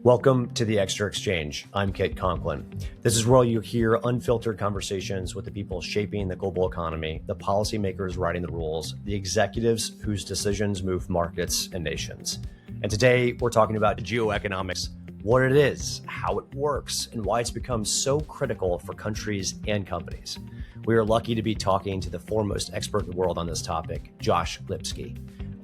Welcome to the Extra Exchange. I'm Kit Conklin. This is where you hear unfiltered conversations with the people shaping the global economy, the policymakers writing the rules, the executives whose decisions move markets and nations. And today we're talking about geoeconomics, what it is, how it works, and why it's become so critical for countries and companies. We are lucky to be talking to the foremost expert in the world on this topic, Josh Lipsky.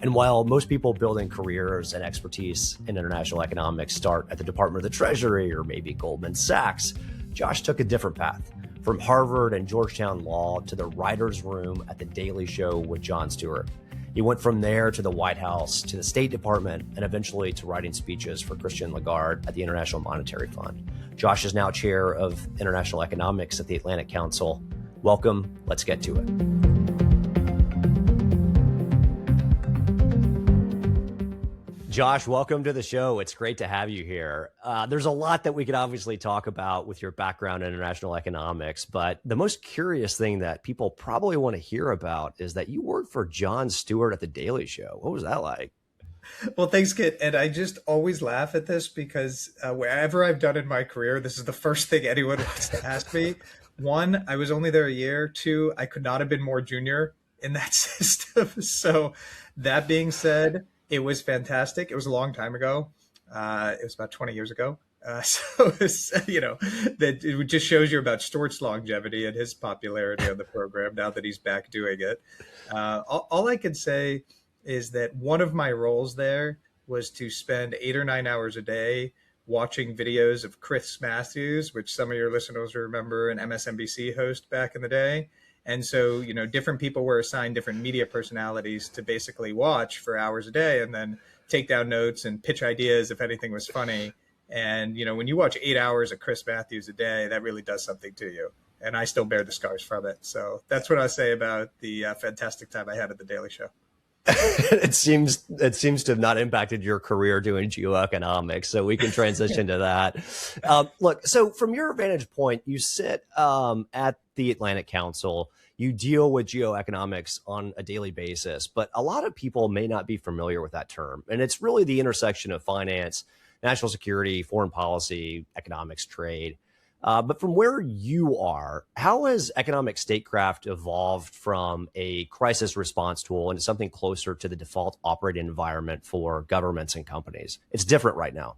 And while most people building careers and expertise in international economics start at the Department of the Treasury or maybe Goldman Sachs, Josh took a different path, from Harvard and Georgetown Law to the writer's room at The Daily Show with Jon Stewart. He went from there to the White House, to the State Department, and eventually to writing speeches for Christine Lagarde at the International Monetary Fund. Josh is now chair of international economics at the Atlantic Council. Welcome. Let's get to it. Josh, welcome to the show. It's great to have you here. There's a lot that we could obviously talk about with your background in international economics, but the most curious thing that people probably want to hear about is that you worked for Jon Stewart at The Daily Show. What was that like? Well, thanks, Kit. And I just always laugh at this because wherever I've done in my career, this is the first thing anyone wants to ask me. One, I was only there a year. Two, I could not have been more junior in that system. So that being said, it was fantastic. It was a long time ago. It was about 20 years ago. So it's, that it just shows you about Stewart's longevity and his popularity on the program now that he's back doing it. All I can say is that one of my roles there was to spend 8 or 9 hours a day watching videos of Chris Matthews, which some of your listeners will remember, an MSNBC host back in the day. And so, different people were assigned different media personalities to basically watch for hours a day and then take down notes and pitch ideas if anything was funny. And, when you watch 8 hours of Chris Matthews a day, that really does something to you. And I still bear the scars from it. So that's what I say about the fantastic time I had at The Daily Show. It seems to have not impacted your career doing geoeconomics, so we can transition to that. Look, so from your vantage point, you sit at the Atlantic Council, you deal with geoeconomics on a daily basis, but a lot of people may not be familiar with that term. And it's really the intersection of finance, national security, foreign policy, economics, trade. But from where you are, how has economic statecraft evolved from a crisis response tool into something closer to the default operating environment for governments and companies? It's different right now.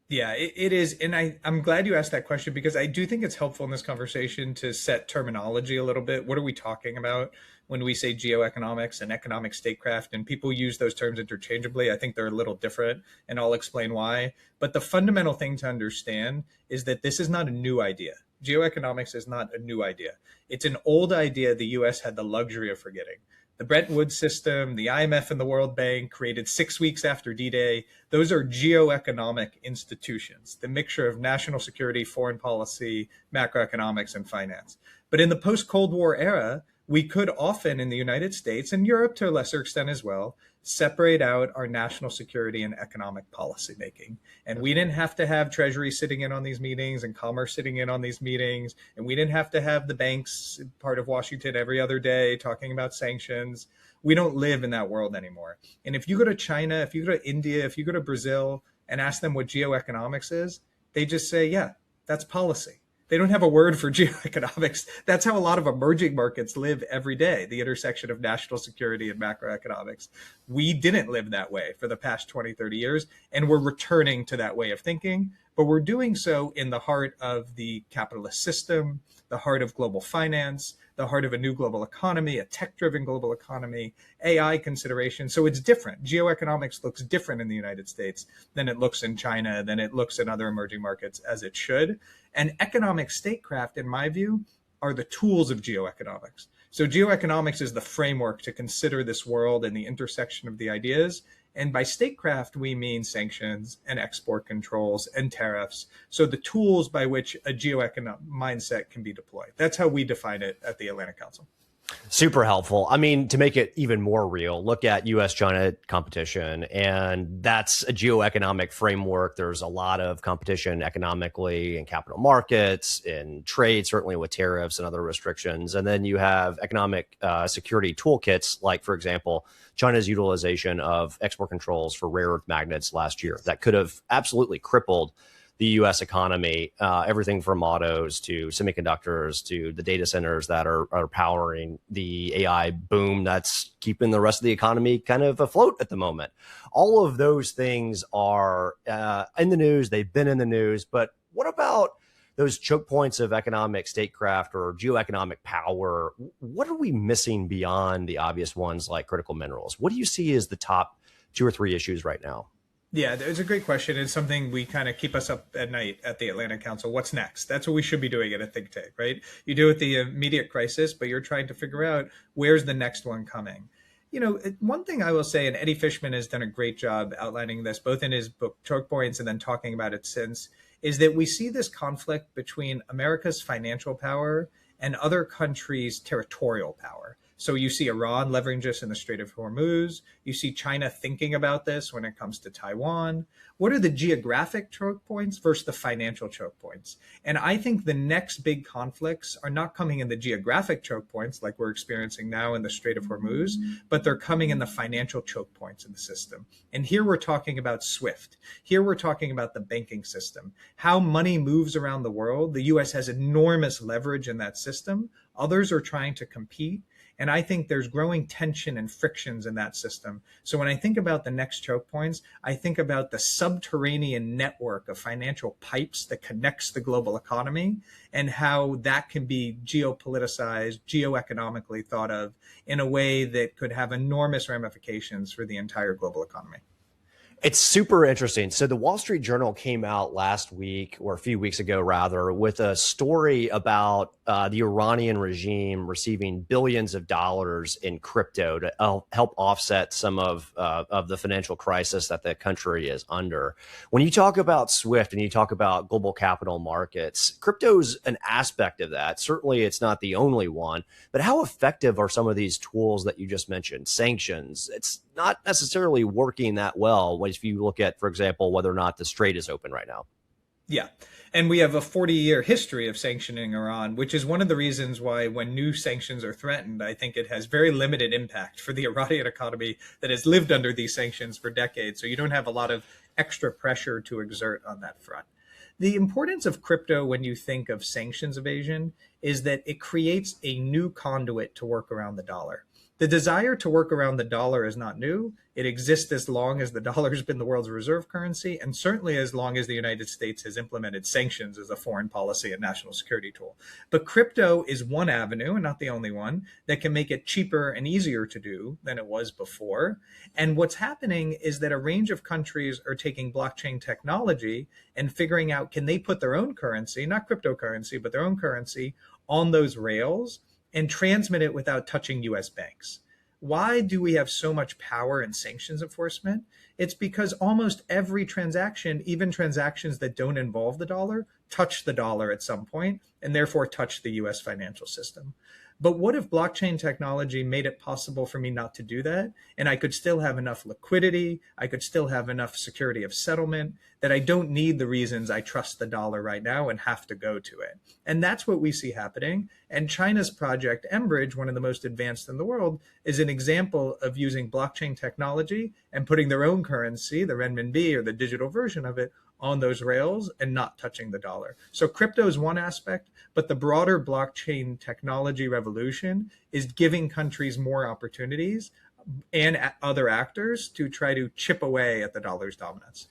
Yeah, it is. And I'm glad you asked that question because I do think it's helpful in this conversation to set terminology a little bit. What are we talking about when we say geoeconomics and economic statecraft? And people use those terms interchangeably. I think they're a little different, and I'll explain why. But the fundamental thing to understand is that this is not a new idea. Geoeconomics is not a new idea. It's an old idea the US had the luxury of forgetting. The Bretton Woods system, the IMF and the World Bank, created 6 weeks after D-Day. Those are geoeconomic institutions, the mixture of national security, foreign policy, macroeconomics, and finance. But in the post-Cold War era, we could often in the United States and Europe to a lesser extent as well, separate out our national security and economic policy making. And we didn't have to have Treasury sitting in on these meetings and Commerce sitting in on these meetings. And we didn't have to have the banks part of Washington every other day talking about sanctions. We don't live in that world anymore. And if you go to China, if you go to India, if you go to Brazil and ask them what geoeconomics is, they just say, yeah, that's policy. They don't have a word for geoeconomics. That's how a lot of emerging markets live every day, the intersection of national security and macroeconomics. We didn't live that way for the past 20, 30 years, and we're returning to that way of thinking. But we're doing so in the heart of the capitalist system, the heart of global finance, the heart of a new global economy, a tech-driven global economy, AI consideration. So it's different. Geoeconomics looks different in the United States than it looks in China, than it looks in other emerging markets, as it should. And economic statecraft, in my view, are the tools of geoeconomics. So geoeconomics is the framework to consider this world and the intersection of the ideas. And by statecraft, we mean sanctions and export controls and tariffs. So the tools by which a geoeconomic mindset can be deployed. That's how we define it at the Atlantic Council. Super helpful. I mean, to make it even more real, look at US China competition, and that's a geoeconomic framework. There's a lot of competition economically in capital markets, in trade, certainly with tariffs and other restrictions. And then you have economic security toolkits, like, for example, China's utilization of export controls for rare earth magnets last year that could have absolutely crippled the U.S. economy, everything from autos to semiconductors to the data centers that are powering the AI boom that's keeping the rest of the economy kind of afloat at the moment. All of those things are in the news. They've been in the news. But what about those choke points of economic statecraft or geoeconomic power? What are we missing beyond the obvious ones like critical minerals? What do you see as the top 2 or 3 issues right now? Yeah, it's a great question. It's something we kind of keep us up at night at the Atlantic Council. What's next? That's what we should be doing at a think tank, right? You deal with the immediate crisis, but you're trying to figure out where's the next one coming. One thing I will say, and Eddie Fishman has done a great job outlining this, both in his book Choke Points and then talking about it since, is that we see this conflict between America's financial power and other countries' territorial power. So you see Iran leveraging this in the Strait of Hormuz. You see China thinking about this when it comes to Taiwan. What are the geographic choke points versus the financial choke points? And I think the next big conflicts are not coming in the geographic choke points like we're experiencing now in the Strait of Hormuz, but they're coming in the financial choke points in the system. And here we're talking about SWIFT. Here we're talking about the banking system, how money moves around the world. The US has enormous leverage in that system. Others are trying to compete. And I think there's growing tension and frictions in that system. So when I think about the next choke points, I think about the subterranean network of financial pipes that connects the global economy and how that can be geopoliticized, geoeconomically thought of in a way that could have enormous ramifications for the entire global economy. It's super interesting. So the Wall Street Journal came out last week, or a few weeks ago, rather, with a story about the Iranian regime receiving billions of dollars in crypto to help offset some of the financial crisis that the country is under. When you talk about SWIFT and you talk about global capital markets, crypto's an aspect of that. Certainly, it's not the only one. But how effective are some of these tools that you just mentioned? Sanctions. It's not necessarily working that well if you look at, for example, whether or not the Strait is open right now. Yeah. And we have a 40-year history of sanctioning Iran, which is one of the reasons why when new sanctions are threatened, I think it has very limited impact for the Iranian economy that has lived under these sanctions for decades. So you don't have a lot of extra pressure to exert on that front. The importance of crypto when you think of sanctions evasion is that it creates a new conduit to work around the dollar. The desire to work around the dollar is not new. It exists as long as the dollar has been the world's reserve currency, and certainly as long as the United States has implemented sanctions as a foreign policy and national security tool. But crypto is one avenue, and not the only one, that can make it cheaper and easier to do than it was before. And what's happening is that a range of countries are taking blockchain technology and figuring out, can they put their own currency, not cryptocurrency, but their own currency on those rails and transmit it without touching US banks. Why do we have so much power in sanctions enforcement? It's because almost every transaction, even transactions that don't involve the dollar, touch the dollar at some point and therefore touch the US financial system. But what if blockchain technology made it possible for me not to do that? And I could still have enough liquidity, I could still have enough security of settlement that I don't need the reasons I trust the dollar right now and have to go to it. And that's what we see happening. And China's project Enbridge, one of the most advanced in the world, is an example of using blockchain technology and putting their own currency, the renminbi or the digital version of it, on those rails and not touching the dollar. So crypto is one aspect, but the broader blockchain technology revolution is giving countries more opportunities and other actors to try to chip away at the dollar's dominance.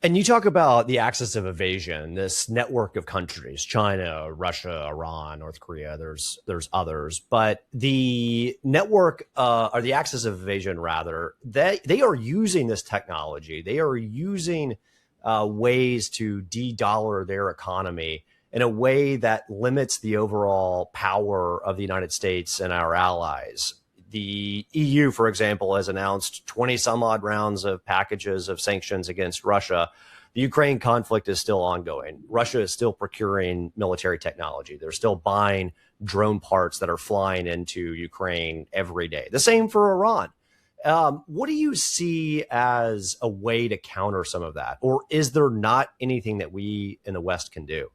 And you talk about the axis of evasion, this network of countries, China, Russia, Iran, North Korea, there's others, but the network or the axis of evasion, rather, they are using this technology. They are using ways to de-dollar their economy in a way that limits the overall power of the United States and our allies. The EU, for example, has announced 20 some odd rounds of packages of sanctions against Russia. The Ukraine conflict is still ongoing. Russia is still procuring military technology. They're still buying drone parts that are flying into Ukraine every day. The same for Iran. What do you see as a way to counter some of that? Or is there not anything that we in the West can do?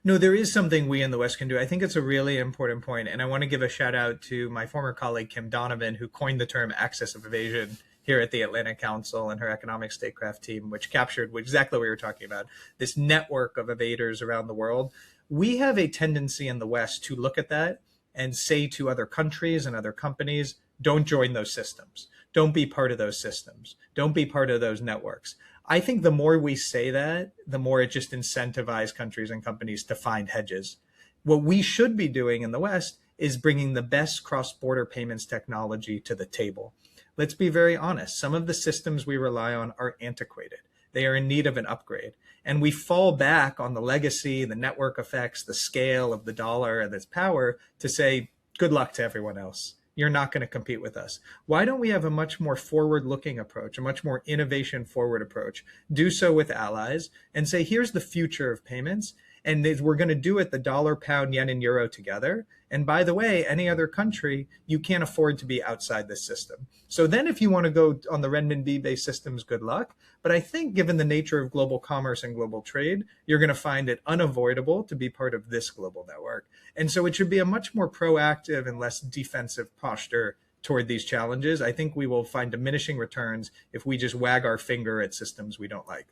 No, there is something we in the West can do. I think it's a really important point, and I want to give a shout out to my former colleague Kim Donovan, who coined the term axis of evasion here at the Atlantic Council and her economic statecraft team, which captured exactly what we were talking about, this network of evaders around the world. We have a tendency in the West to look at that and say to other countries and other companies, don't join those systems. Don't be part of those systems. Don't be part of those networks. I think the more we say that, the more it just incentivizes countries and companies to find hedges. What we should be doing in the West is bringing the best cross-border payments technology to the table. Let's be very honest. Some of the systems we rely on are antiquated. They are in need of an upgrade. And we fall back on the legacy, the network effects, the scale of the dollar and its power to say, good luck to everyone else. You're not going to compete with us. Why don't we have a much more forward-looking approach, a much more innovation-forward approach? Do so with allies and say, here's the future of payments. And we're going to do it the dollar, pound, yen, and euro together. And by the way, any other country, you can't afford to be outside this system. So then if you want to go on the renminbi-based systems, good luck. But I think given the nature of global commerce and global trade, you're going to find it unavoidable to be part of this global network. And so it should be a much more proactive and less defensive posture toward these challenges. I think we will find diminishing returns if we just wag our finger at systems we don't like.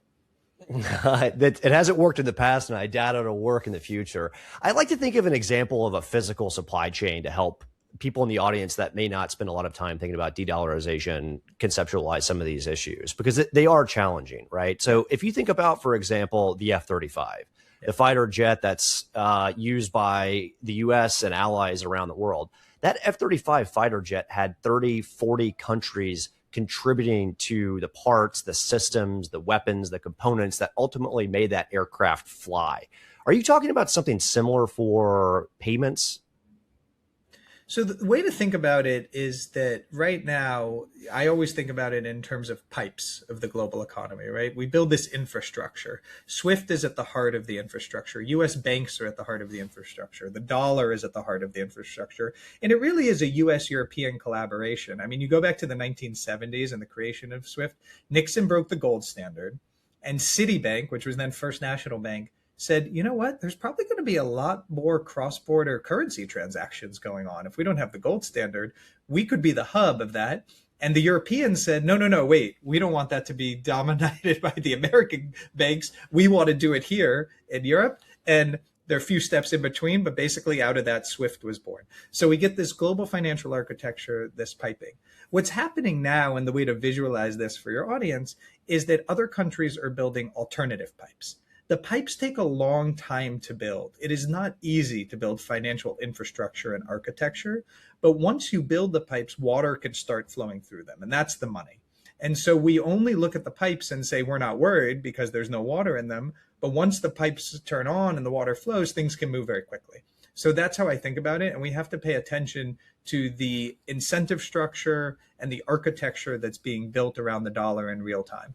It hasn't worked in the past, and I doubt it'll work in the future. I like to think of an example of a physical supply chain to help people in the audience that may not spend a lot of time thinking about de-dollarization conceptualize some of these issues, because they are challenging, right? So if you think about, for example, the F-35, the fighter jet that's used by the U.S. and allies around the world, that F-35 fighter jet had 30, 40 countries contributing to the parts, the systems, the weapons, the components that ultimately made that aircraft fly. Are you talking about something similar for payments? So the way to think about it is that right now, I always think about it in terms of pipes of the global economy, right? We build this infrastructure. SWIFT is at the heart of the infrastructure. US banks are at the heart of the infrastructure. The dollar is at the heart of the infrastructure. And it really is a US-European collaboration. I mean, you go back to the 1970s and the creation of SWIFT, Nixon broke the gold standard, and Citibank, which was then First National Bank, said, you know what, there's probably going to be a lot more cross-border currency transactions going on. If we don't have the gold standard, we could be the hub of that. And the Europeans said, no, wait, we don't want that to be dominated by the American banks. We want to do it here in Europe. And there are a few steps in between, but basically out of that, SWIFT was born. So we get this global financial architecture, this piping. What's happening now, and the way to visualize this for your audience, is that other countries are building alternative pipes. The pipes take a long time to build. It is not easy to build financial infrastructure and architecture, but once you build the pipes, water can start flowing through them, and that's the money. And so we only look at the pipes and say we're not worried because there's no water in them, but once the pipes turn on and the water flows, things can move very quickly. So that's how I think about it, and we have to pay attention to the incentive structure and the architecture that's being built around the dollar in real time.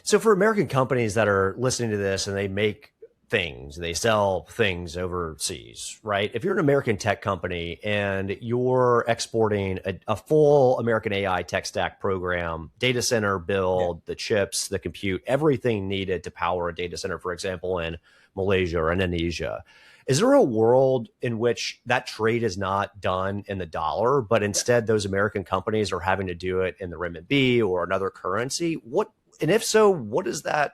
So for American companies that are listening to this and they make things, they sell things overseas, right? If you're an American tech company and you're exporting a full American AI tech stack program, data center build, the chips, the compute, everything needed to power a data center, for example, in Malaysia or Indonesia, is there a world in which that trade is not done in the dollar, but instead those American companies are having to do it in the renminbi or another currency? And if so, what does that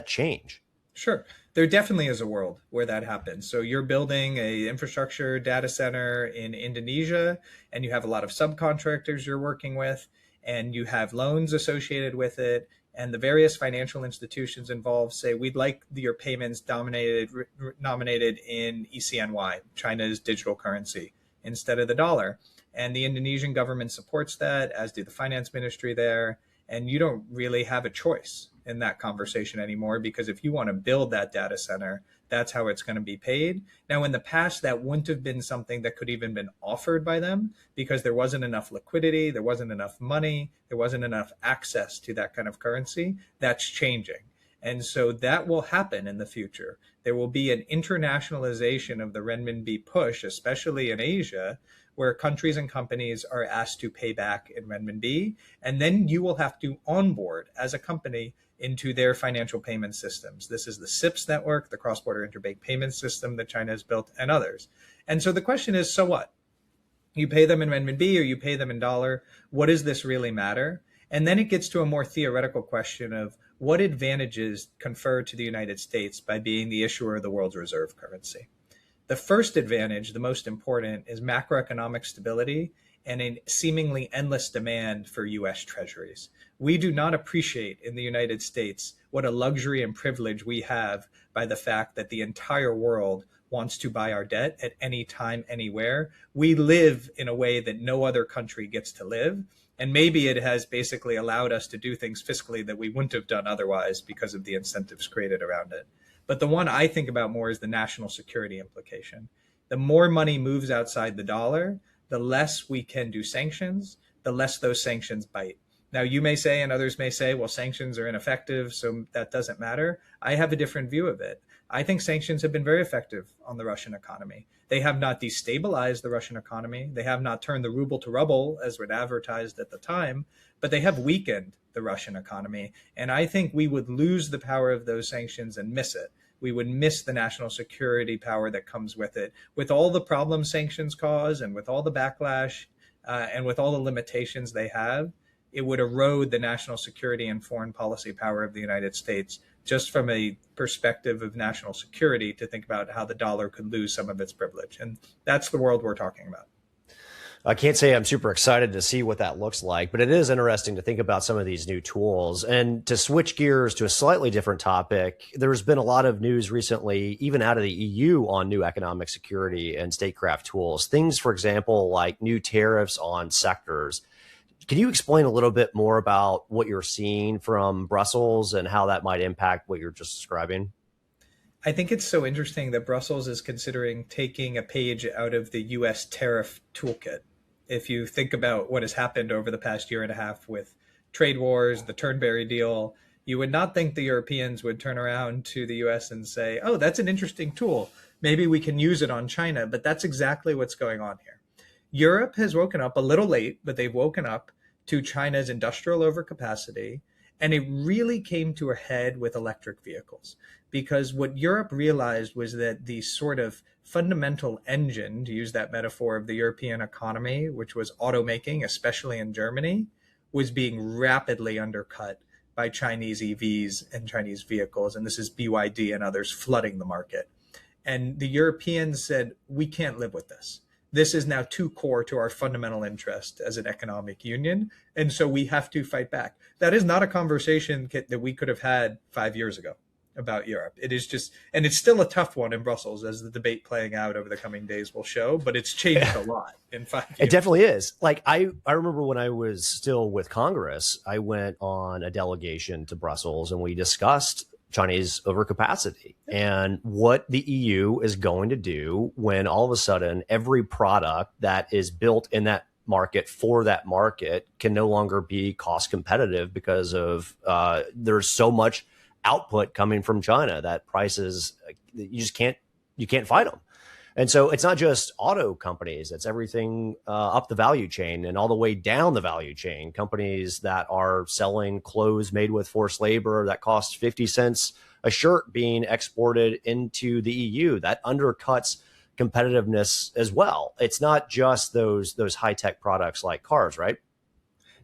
change? Sure. There definitely is a world where that happens. So you're building a infrastructure data center in Indonesia, and you have a lot of subcontractors you're working with, and you have loans associated with it. And the various financial institutions involved say, we'd like your payments nominated in ECNY, China's digital currency, instead of the dollar. And the Indonesian government supports that, as do the finance ministry there. And you don't really have a choice in that conversation anymore, because if you want to build that data center, that's how it's going to be paid. Now, in the past, that wouldn't have been something that could even been offered by them, because there wasn't enough liquidity, there wasn't enough money, there wasn't enough access to that kind of currency. That's changing. And so that will happen in the future. There will be an internationalization of the renminbi push, especially in Asia, where countries and companies are asked to pay back in renminbi. And then you will have to onboard as a company into their financial payment systems. This is the CIPS network, the cross-border interbank payment system that China has built, and others. And so the question is, so what? You pay them in renminbi or you pay them in dollar. What does this really matter? And then it gets to a more theoretical question of what advantages confer to the United States by being the issuer of the world's reserve currency. The first advantage, the most important, is macroeconomic stability and a seemingly endless demand for US treasuries. We do not appreciate in the United States what a luxury and privilege we have by the fact that the entire world wants to buy our debt at any time, anywhere. We live in a way that no other country gets to live. And maybe it has basically allowed us to do things fiscally that we wouldn't have done otherwise because of the incentives created around it. But the one I think about more is the national security implication. The more money moves outside the dollar, the less we can do sanctions, the less those sanctions bite. Now, you may say, and others may say, well, sanctions are ineffective, so that doesn't matter. I have a different view of it. I think sanctions have been very effective on the Russian economy. They have not destabilized the Russian economy. They have not turned the ruble to rubble, as was advertised at the time, but they have weakened the Russian economy. And I think we would lose the power of those sanctions and miss it. We would miss the national security power that comes with it. With all the problems sanctions cause and with all the backlash and with all the limitations they have, it would erode the national security and foreign policy power of the United States, just from a perspective of national security, to think about how the dollar could lose some of its privilege. And that's the world we're talking about. I can't say I'm super excited to see what that looks like, but it is interesting to think about some of these new tools. And to switch gears to a slightly different topic, there's been a lot of news recently, even out of the EU, on new economic security and statecraft tools. Things, for example, like new tariffs on sectors. Can you explain a little bit more about what you're seeing from Brussels and how that might impact what you're just describing? I think it's so interesting that Brussels is considering taking a page out of the US tariff toolkit. If you think about what has happened over the past year and a half with trade wars, the Turnberry deal, you would not think the Europeans would turn around to the US and say, oh, that's an interesting tool. Maybe we can use it on China. But that's exactly what's going on here. Europe has woken up a little late, but they've woken up to China's industrial overcapacity. And it really came to a head with electric vehicles, because what Europe realized was that the sort of fundamental engine, to use that metaphor, of the European economy, which was automaking, especially in Germany, was being rapidly undercut by Chinese EVs and Chinese vehicles. And this is BYD and others flooding the market. And the Europeans said, we can't live with this. This is now too core to our fundamental interest as an economic union. And so we have to fight back. That is not a conversation that we could have had 5 years ago about Europe. It is just, and it's still a tough one in Brussels, as the debate playing out over the coming days will show, but it's changed a lot in 5 years. It definitely is. Like, I remember when I was still with Congress, I went on a delegation to Brussels and we discussed Chinese overcapacity and what the EU is going to do when all of a sudden every product that is built in that market for that market can no longer be cost competitive because of there's so much output coming from China that prices, you can't fight them. And so it's not just auto companies, it's everything up the value chain and all the way down the value chain. Companies that are selling clothes made with forced labor that cost 50 cents a shirt being exported into the EU, that undercuts competitiveness as well. It's not just those high-tech products like cars, right?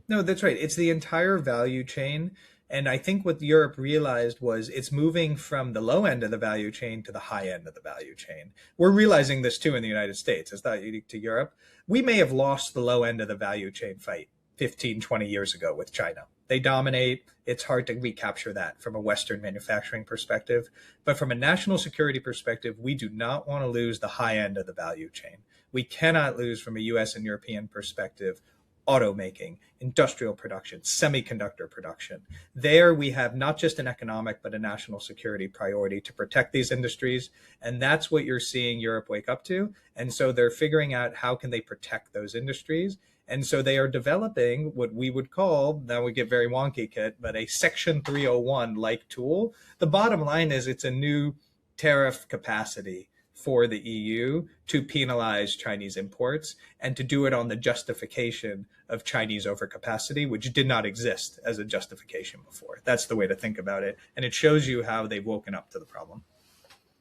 No, that's right. It's the entire value chain. And I think what Europe realized was it's moving from the low end of the value chain to the high end of the value chain. We're realizing this too in the United States. It's not unique to Europe. We may have lost the low end of the value chain fight 15, 20 years ago with China. They dominate. It's hard to recapture that from a Western manufacturing perspective. But from a national security perspective, we do not want to lose the high end of the value chain. We cannot lose, from a US and European perspective, automaking, industrial production, semiconductor production. There we have not just an economic, but a national security priority to protect these industries. And that's what you're seeing Europe wake up to. And so they're figuring out how can they protect those industries. And so they are developing what we would call, now we get very wonky, Kit, but a Section 301 like tool. The bottom line is it's a new tariff capacity for the EU to penalize Chinese imports and to do it on the justification of Chinese overcapacity, which did not exist as a justification before. That's the way to think about it. And it shows you how they've woken up to the problem.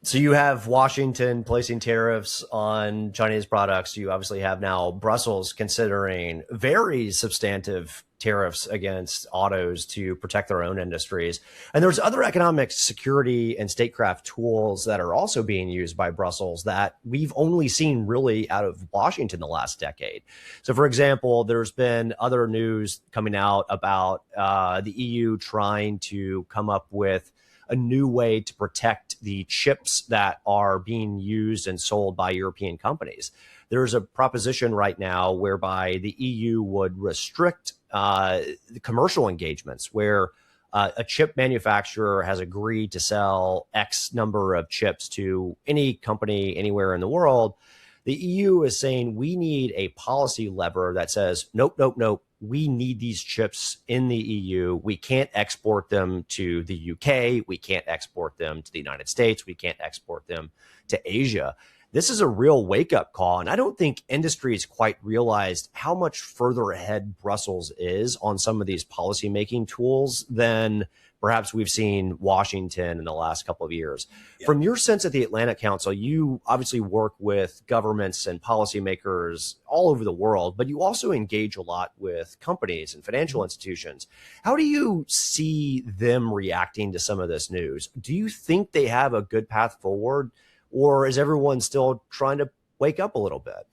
So you have Washington placing tariffs on Chinese products. You obviously have now Brussels considering very substantive tariffs against autos to protect their own industries. And there's other economic security and statecraft tools that are also being used by Brussels that we've only seen really out of Washington the last decade. So, for example, there's been other news coming out about the EU trying to come up with a new way to protect the chips that are being used and sold by European companies. There's a proposition right now whereby the EU would restrict the commercial engagements where a chip manufacturer has agreed to sell X number of chips to any company anywhere in the world. The EU is saying we need a policy lever that says, nope, nope, nope. We need these chips in the EU. We can't export them to the UK. We can't export them to the United States. We can't export them to Asia. This is a real wake-up call, and I don't think industries quite realized how much further ahead Brussels is on some of these policymaking tools than perhaps we've seen Washington in the last couple of years. Yeah. From your sense at the Atlantic Council, you obviously work with governments and policymakers all over the world, but you also engage a lot with companies and financial institutions. How do you see them reacting to some of this news? Do you think they have a good path forward, or is everyone still trying to wake up a little bit?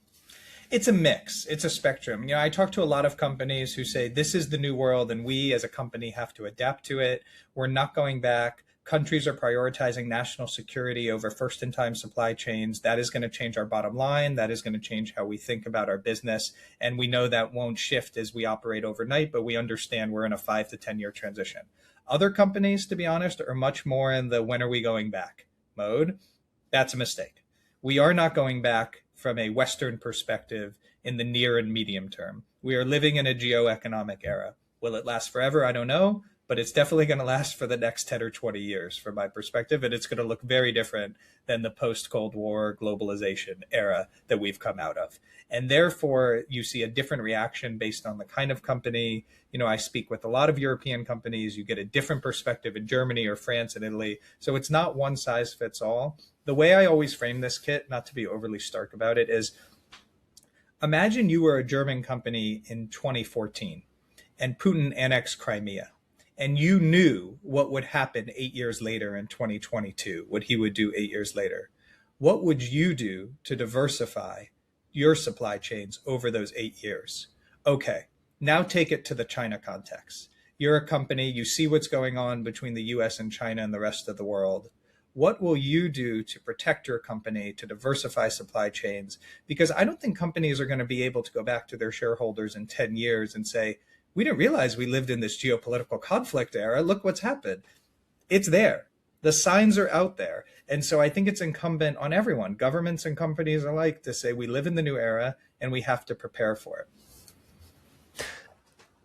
It's a mix. It's a spectrum. You know, I talk to a lot of companies who say this is the new world and we as a company have to adapt to it. We're not going back. Countries are prioritizing national security over first-in-time supply chains. That is going to change our bottom line. That is going to change how we think about our business. And we know that won't shift as we operate overnight, but we understand we're in a 5 to 10 year transition. Other companies, to be honest, are much more in the when are we going back mode. That's a mistake. We are not going back from a Western perspective in the near and medium term. We are living in a geoeconomic era. Will it last forever? I don't know, but it's definitely going to last for the next 10 or 20 years from my perspective. And it's going to look very different than the post-Cold War globalization era that we've come out of. And therefore, you see a different reaction based on the kind of company. You know, I speak with a lot of European companies. You get a different perspective in Germany or France and Italy. So it's not one size fits all. The way I always frame this, Kit, not to be overly stark about it, is imagine you were a German company in 2014 and Putin annexed Crimea, and you knew what would happen 8 years later in 2022, what he would do 8 years later. What would you do to diversify your supply chains over those 8 years? Okay, now take it to the China context. You're a company, you see what's going on between the US and China and the rest of the world. What will you do to protect your company, to diversify supply chains? Because I don't think companies are going to be able to go back to their shareholders in 10 years and say, we didn't realize we lived in this geopolitical conflict era. Look what's happened. It's there. The signs are out there. And so I think it's incumbent on everyone, governments and companies alike, to say we live in the new era and we have to prepare for it.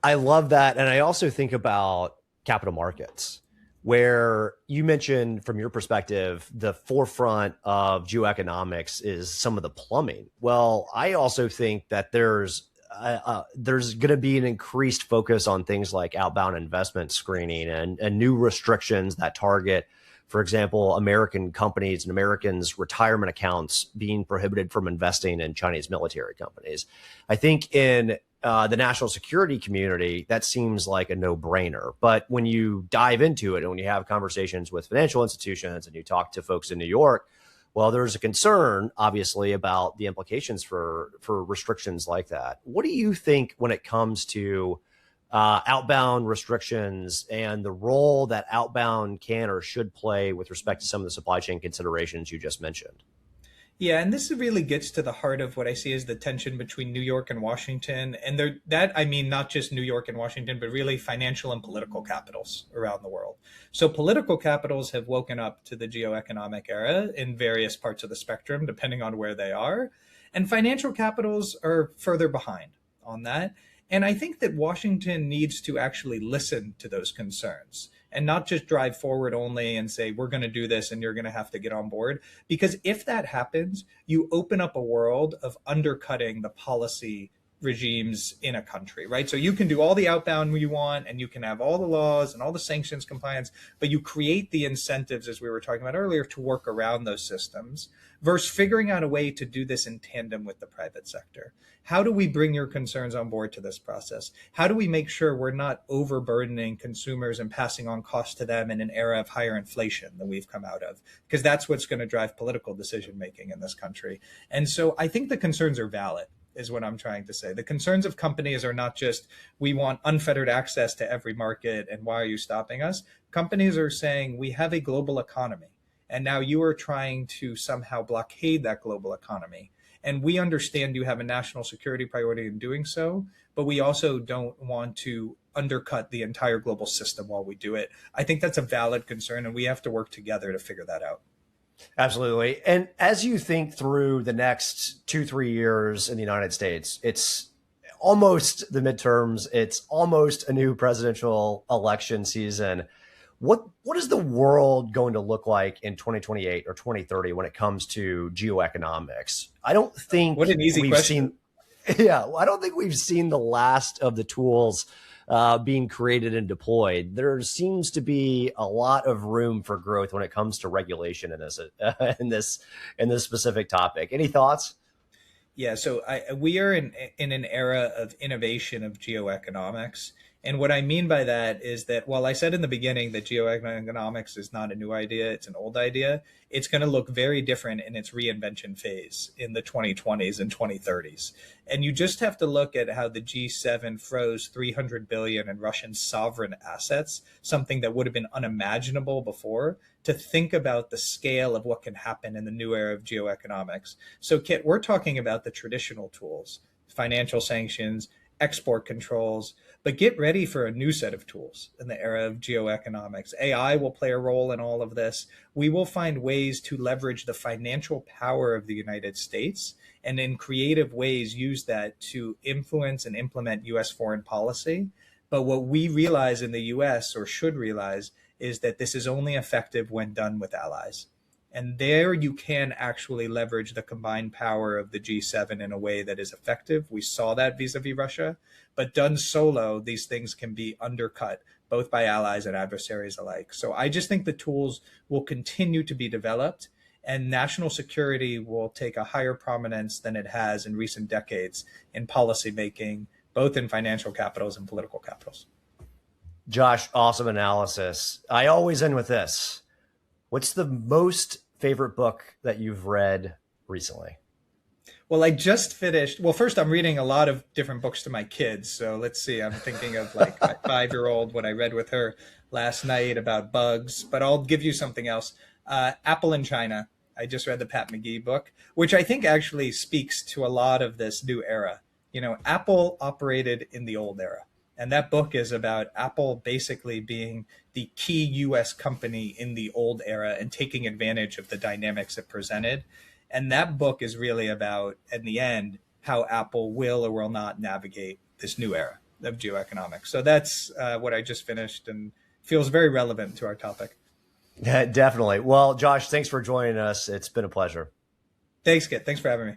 I love that. And I also think about capital markets, where you mentioned from your perspective, the forefront of geoeconomics is some of the plumbing. Well, I also think that there's going to be an increased focus on things like outbound investment screening and new restrictions that target, for example, American companies and Americans' retirement accounts being prohibited from investing in Chinese military companies. I think in the national security community, that seems like a no-brainer. But when you dive into it and when you have conversations with financial institutions and you talk to folks in New York, well, there's a concern, obviously, about the implications for restrictions like that. What do you think when it comes to outbound restrictions and the role that outbound can or should play with respect to some of the supply chain considerations you just mentioned? Yeah, and this really gets to the heart of what I see as the tension between New York and Washington. And that I mean not just New York and Washington, but really financial and political capitals around the world. So political capitals have woken up to the geoeconomic era in various parts of the spectrum, depending on where they are. And financial capitals are further behind on that. And I think that Washington needs to actually listen to those concerns and not just drive forward only and say, we're going to do this and you're going to have to get on board. Because if that happens, you open up a world of undercutting the policy regimes in a country, right? So you can do all the outbound you want and you can have all the laws and all the sanctions compliance, but you create the incentives, as we were talking about earlier, to work around those systems versus figuring out a way to do this in tandem with the private sector. How do we bring your concerns on board to this process? How do we make sure we're not overburdening consumers and passing on costs to them in an era of higher inflation that we've come out of? Because that's what's going to drive political decision making in this country. And so I think the concerns are valid, is what I'm trying to say. The concerns of companies are not just, we want unfettered access to every market and why are you stopping us? Companies are saying, we have a global economy and now you are trying to somehow blockade that global economy. And we understand you have a national security priority in doing so, but we also don't want to undercut the entire global system while we do it. I think that's a valid concern, and we have to work together to figure that out. Absolutely. And as you think through the next 2-3 years in the United States, it's almost the midterms, it's almost a new presidential election season. What is the world going to look like in 2028 or 2030 when it comes to geoeconomics? I don't think what an easy question. I don't think we've seen the last of the tools being created and deployed. There seems to be a lot of room for growth when it comes to regulation in this specific topic. Any thoughts? Yeah, so we are in an era of innovation of geoeconomics. And what I mean by that is that while I said in the beginning that geoeconomics is not a new idea, it's an old idea, it's going to look very different in its reinvention phase in the 2020s and 2030s. And you just have to look at how the G7 froze 300 billion in Russian sovereign assets, something that would have been unimaginable before, to think about the scale of what can happen in the new era of geoeconomics. So, Kit, we're talking about the traditional tools, financial sanctions, export controls, but get ready for a new set of tools in the era of geoeconomics. AI will play a role in all of this. We will find ways to leverage the financial power of the United States and in creative ways use that to influence and implement US foreign policy. But what we realize in the US, or should realize, is that this is only effective when done with allies. And there you can actually leverage the combined power of the G7 in a way that is effective. We saw that vis-a-vis Russia, but done solo, these things can be undercut both by allies and adversaries alike. So I just think the tools will continue to be developed and national security will take a higher prominence than it has in recent decades in policy making, both in financial capitals and political capitals. Josh, awesome analysis. I always end with this. What's the most favorite book that you've read recently? Well, I just finished. Well, first, I'm reading a lot of different books to my kids. So let's see. I'm thinking of like my 5-year-old, what I read with her last night about bugs, but I'll give you something else. Apple in China. I just read the Pat McGee book, which I think actually speaks to a lot of this new era. You know, Apple operated in the old era. And that book is about Apple basically being the key US company in the old era and taking advantage of the dynamics it presented. And that book is really about, in the end, how Apple will or will not navigate this new era of geoeconomics. So that's what I just finished and feels very relevant to our topic. Yeah, definitely. Well, Josh, thanks for joining us. It's been a pleasure. Thanks, Kit. Thanks for having me.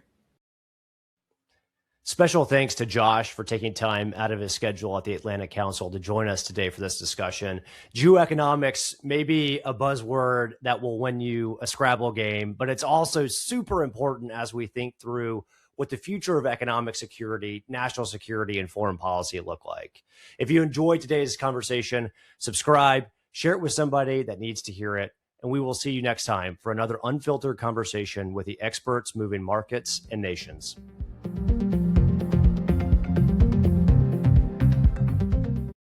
Special thanks to Josh for taking time out of his schedule at the Atlantic Council to join us today for this discussion. Geoeconomics may be a buzzword that will win you a Scrabble game, but it's also super important as we think through what the future of economic security, national security, and foreign policy look like. If you enjoyed today's conversation, subscribe, share it with somebody that needs to hear it, and we will see you next time for another unfiltered conversation with the experts moving markets and nations.